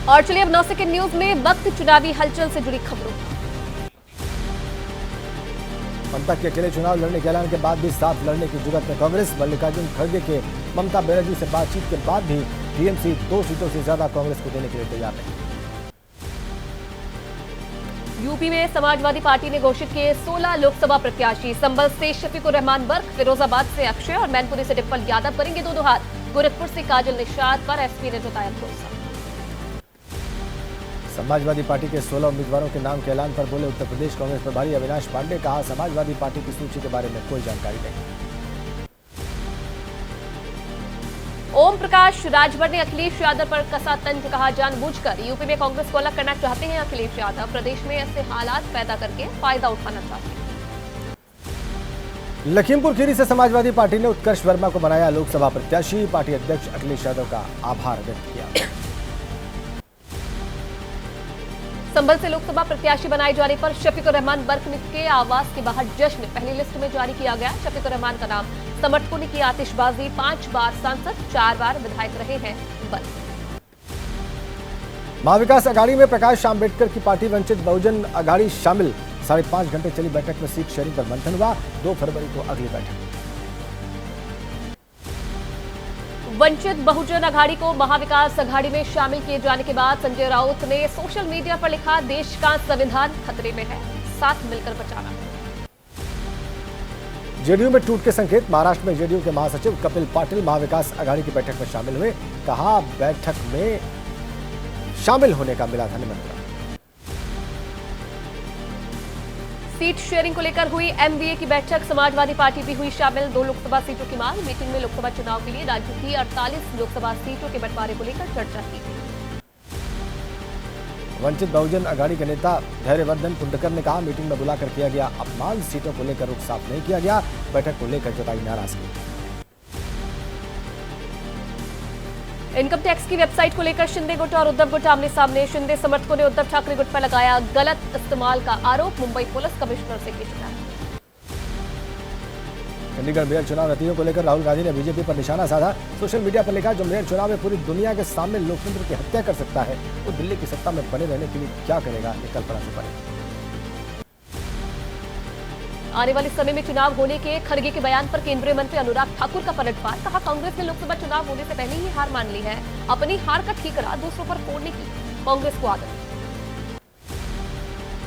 और चलिए अब 9 सेकंड न्यूज में वक्त चुनावी हलचल से जुड़ी खबरों। ममता के अकेले चुनाव लड़ने के ऐलान के बाद भी साथ लड़ने की जुगत में कांग्रेस। मल्लिकार्जुन खड़गे के ममता बनर्जी से बातचीत के बाद भी टीएमसी 2 सीटों से ज्यादा कांग्रेस को देने के लिए तैयार नहीं। यूपी में समाजवादी पार्टी ने घोषित किए 16 लोकसभा प्रत्याशी। संभल से शफीकुर रहमान बर्क, फिरोजाबाद से अक्षय और मैनपुरी से डिम्पल यादव करेंगे दो हाथ। गोरखपुर से काजल निषाद पर एसपी ने जताया भरोसा। समाजवादी पार्टी के 16 उम्मीदवारों के नाम के ऐलान पर बोले उत्तर प्रदेश कांग्रेस प्रभारी अविनाश पांडे। कहा, समाजवादी पार्टी की सूची के बारे में कोई जानकारी नहीं। ओम प्रकाश राजभर ने अखिलेश यादव पर कसा तंज। कहा, जानबूझकर यूपी में कांग्रेस को अलग करना चाहते हैं अखिलेश यादव। प्रदेश में ऐसे हालात पैदा करके फायदा उठाना चाहते हैं। लखीमपुर खीरी से समाजवादी पार्टी ने उत्कर्ष वर्मा को बनाया लोकसभा प्रत्याशी। पार्टी अध्यक्ष अखिलेश यादव का आभार व्यक्त किया। संभल से लोकसभा प्रत्याशी बनाए जाने पर शफीकुर रहमान बर्क के आवास के बाहर जश्न पहली लिस्ट में जारी किया गया। शफीकुर रहमान का नाम। समर्थकों ने की आतिशबाजी। 5 बार सांसद, 4 बार विधायक रहे हैं बर्क। महाविकास अघाड़ी में प्रकाश आंबेडकर की पार्टी वंचित बहुजन अघाड़ी शामिल। 5.5 घंटे चली बैठक में सीट शेयरिंग पर मंथन हुआ। 2 फरवरी को अगली बैठक। वंचित बहुजन अघाड़ी को महाविकास अघाड़ी में शामिल किए जाने के बाद संजय राउत ने सोशल मीडिया पर लिखा, देश का संविधान खतरे में है, साथ मिलकर बचाना। जेडीयू में टूट के संकेत। महाराष्ट्र में जेडीयू के महासचिव कपिल पाटिल महाविकास अघाड़ी की बैठक में शामिल हुए। कहा, बैठक में शामिल होने का मिला था निमंत्रण। सीट शेयरिंग को लेकर हुई एमवीए की बैठक। समाजवादी पार्टी भी हुई शामिल। 2 लोकसभा सीटों की मांग। मीटिंग में लोकसभा चुनाव के लिए राज्य की 48 लोकसभा सीटों के बंटवारे को लेकर चर्चा की गई। वंचित बहुजन अघाड़ी के नेता धैर्यवर्धन कुंडकर ने कहा, मीटिंग में बुलाकर किया गया अपमान। सीटों को लेकर रुख साफ नहीं किया गया। बैठक को लेकर जताई नाराजगी। इनकम टैक्स की वेबसाइट को लेकर शिंदे गुट और उद्धव गुट आमने सामने। शिंदे समर्थकों ने उद्धव ठाकरे गुट पर लगाया गलत इस्तेमाल का आरोप। मुंबई पुलिस कमिश्नर से की शिकायत। चंडीगढ़ मेयर चुनाव नतीजों को लेकर राहुल गांधी ने बीजेपी पर निशाना साधा। सोशल मीडिया पर लिखा, जो मेयर चुनाव में पूरी दुनिया के सामने लोकतंत्र की हत्या कर सकता है, वो दिल्ली की सत्ता में बने रहने के लिए क्या करेगा, ये कल्पना से परे। आने वाले समय में चुनाव होने के खड़गे के बयान पर केंद्रीय मंत्री अनुराग ठाकुर का पलटवार। कहा, कांग्रेस ने लोकसभा चुनाव होने से पहले ही हार मान ली है। अपनी हार का ठीकरा दूसरों पर फोड़ने की कांग्रेस को आदत।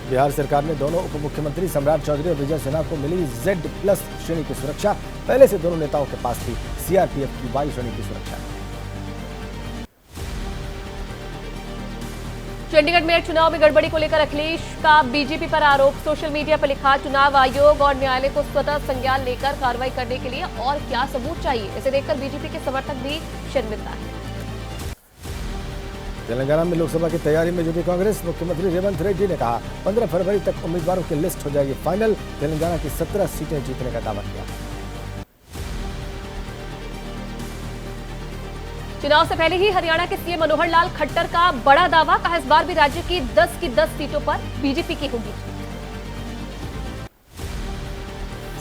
बिहार सरकार ने दोनों उप मुख्यमंत्री सम्राट चौधरी और विजय सिन्हा को मिली Z+ श्रेणी की सुरक्षा। पहले से दोनों नेताओं के पास थी सीआरपीएफ की Y श्रेणी की सुरक्षा। चंडीगढ़ मेयर चुनाव में गड़बड़ी को लेकर अखिलेश का बीजेपी पर आरोप। सोशल मीडिया पर लिखा, चुनाव आयोग और न्यायालय को स्वतः संज्ञान लेकर कार्रवाई करने के लिए और क्या सबूत चाहिए। इसे देखकर बीजेपी के समर्थक भी शर्मिंदा है। तेलंगाना में लोकसभा की तैयारी में जुटी कांग्रेस। मुख्यमंत्री रेवंत रेड्डी ने कहा, 15 फरवरी तक उम्मीदवारों की लिस्ट हो जाएगी फाइनल। तेलंगाना की 17 सीटें जीतने का दावा किया। चुनाव से पहले ही हरियाणा के सीएम मनोहर लाल खट्टर का बड़ा दावा। कहा, इस बार भी राज्य की 10 की 10 सीटों पर बीजेपी की होगी।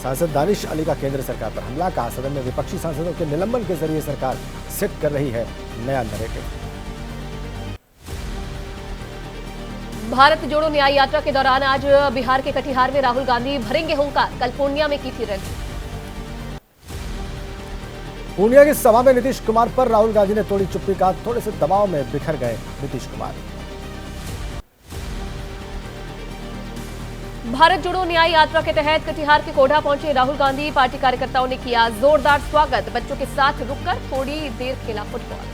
सांसद दानिश अली का केंद्र सरकार पर हमला। कहा, सदन में विपक्षी सांसदों के निलंबन के जरिए सरकार सेट कर रही है नया नैरेटिव। भारत जोड़ो न्याय यात्रा के दौरान आज बिहार के कटिहार में राहुल गांधी भरेंगे हुंकार। कल पूर्णिया में की थी रैली। पूर्णिया की सभा में नीतीश कुमार पर राहुल गांधी ने तोड़ी चुप्पी। का थोड़े से दबाव में बिखर गए नीतीश कुमार। भारत जोड़ो न्याय यात्रा के तहत कटिहार के कोढ़ा पहुंचे राहुल गांधी। पार्टी कार्यकर्ताओं ने किया जोरदार स्वागत। बच्चों के साथ रुककर थोड़ी देर खेला फुटबॉल।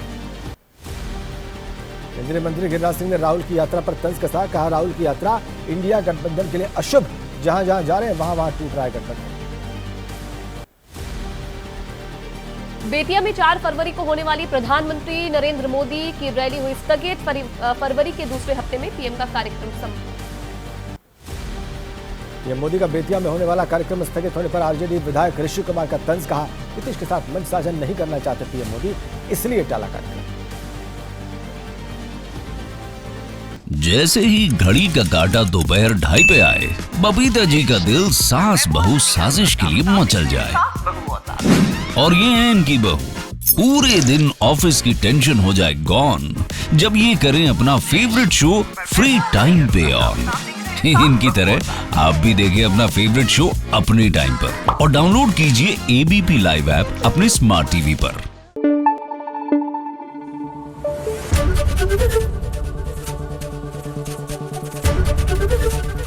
केंद्रीय मंत्री गिरिराज सिंह ने राहुल की यात्रा पर तंज कसा। कहा, राहुल की यात्रा इंडिया गठबंधन के लिए अशुभ। जहां जहां जा रहे हैं वहां वहां टूट रहा है गठबंधन। बेतिया में 4 फरवरी को होने वाली प्रधानमंत्री नरेंद्र मोदी की रैली हुई स्थगित। फरवरी के दूसरे हफ्ते में पीएम का कार्यक्रम संपन्न। पीएम मोदी का बेतिया में होने वाला कार्यक्रम स्थगित होने पर आरजेडी विधायक ऋषि कुमार का तंज। कहा, नीतीश के साथ मंच साझा नहीं करना चाहते पीएम मोदी, इसलिए टाला कार्यक्रम। जैसे ही घड़ी का काटा दोपहर 2:30 पे आए, बबीता जी का दिल सास बहू साजिश के लिए मचल जाए। और ये है इनकी बहू, पूरे दिन ऑफिस की टेंशन हो जाए गॉन, जब ये करें अपना फेवरेट शो फ्री टाइम पे ऑन। इनकी तरह आप भी देखें अपना फेवरेट शो अपने टाइम पर और डाउनलोड कीजिए एबीपी लाइव ऐप अपने स्मार्ट टीवी पर।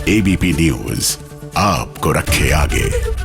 एबीपी न्यूज आपको रखे आगे।